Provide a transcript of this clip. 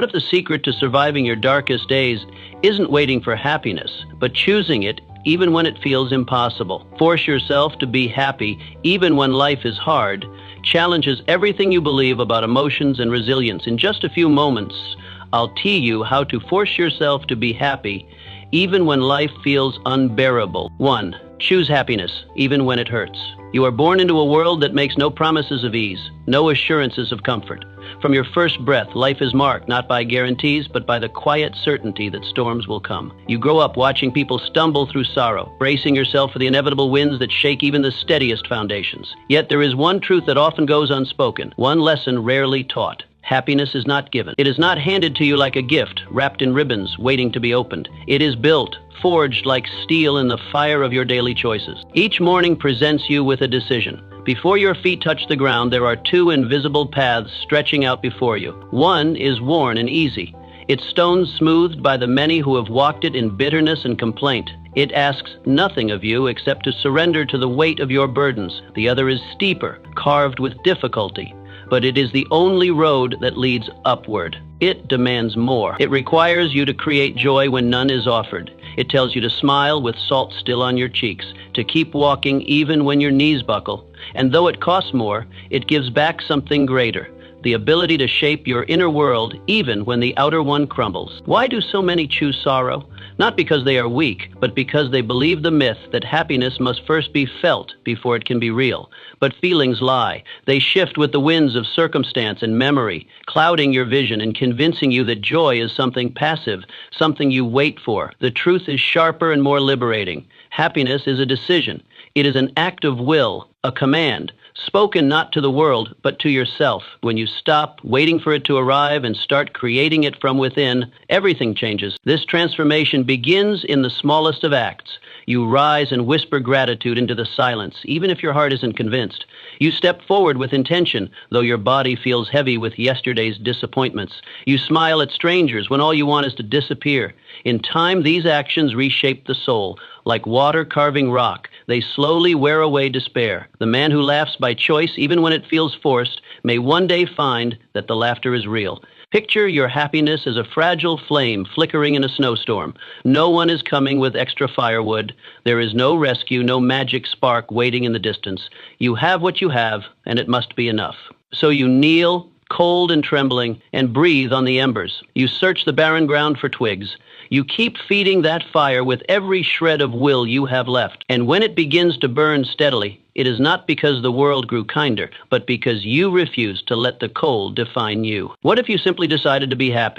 What if the secret to surviving your darkest days isn't waiting for happiness, but choosing it even when it feels impossible? Force yourself to be happy even when life is hard challenges everything you believe about emotions and resilience. In just a few moments, I'll teach you how to force yourself to be happy even when life feels unbearable. 1. Choose happiness even when it hurts. You are born into a world that makes no promises of ease, no assurances of comfort. From your first breath, life is marked not by guarantees, but by the quiet certainty that storms will come. You grow up watching people stumble through sorrow, bracing yourself for the inevitable winds that shake even the steadiest foundations. Yet there is one truth that often goes unspoken, one lesson rarely taught. Happiness is not given. It is not handed to you like a gift, wrapped in ribbons, waiting to be opened. It is built, forged like steel in the fire of your daily choices. Each morning presents you with a decision. Before your feet touch the ground, there are two invisible paths stretching out before you. One is worn and easy, its stones smoothed by the many who have walked it in bitterness and complaint. It asks nothing of you except to surrender to the weight of your burdens. The other is steeper, carved with difficulty, but it is the only road that leads upward. It demands more. It requires you to create joy when none is offered. It tells you to smile with salt still on your cheeks, to keep walking even when your knees buckle. And though it costs more, it gives back something greater, the ability to shape your inner world even when the outer one crumbles. Why do so many choose sorrow? Not because they are weak, but because they believe the myth that happiness must first be felt before it can be real. But feelings lie. They shift with the winds of circumstance and memory, clouding your vision and convincing you that joy is something passive, something you wait for. The truth is sharper and more liberating. Happiness is a decision. It is an act of will, a command, spoken not to the world, but to yourself. When you stop waiting for it to arrive and start creating it from within, everything changes. This transformation begins in the smallest of acts. You rise and whisper gratitude into the silence, even if your heart isn't convinced. You step forward with intention, though your body feels heavy with yesterday's disappointments. You smile at strangers when all you want is to disappear. In time, these actions reshape the soul. Like water carving rock, they slowly wear away despair. The man who laughs by choice, even when it feels forced, may one day find that the laughter is real. Picture your happiness as a fragile flame flickering in a snowstorm. No one is coming with extra firewood. There is no rescue, no magic spark waiting in the distance. You have what you have, and it must be enough. So you kneel, cold and trembling, and breathe on the embers. You search the barren ground for twigs. You keep feeding that fire with every shred of will you have left. And when it begins to burn steadily, it is not because the world grew kinder, but because you refused to let the cold define you. What if you simply decided to be happy?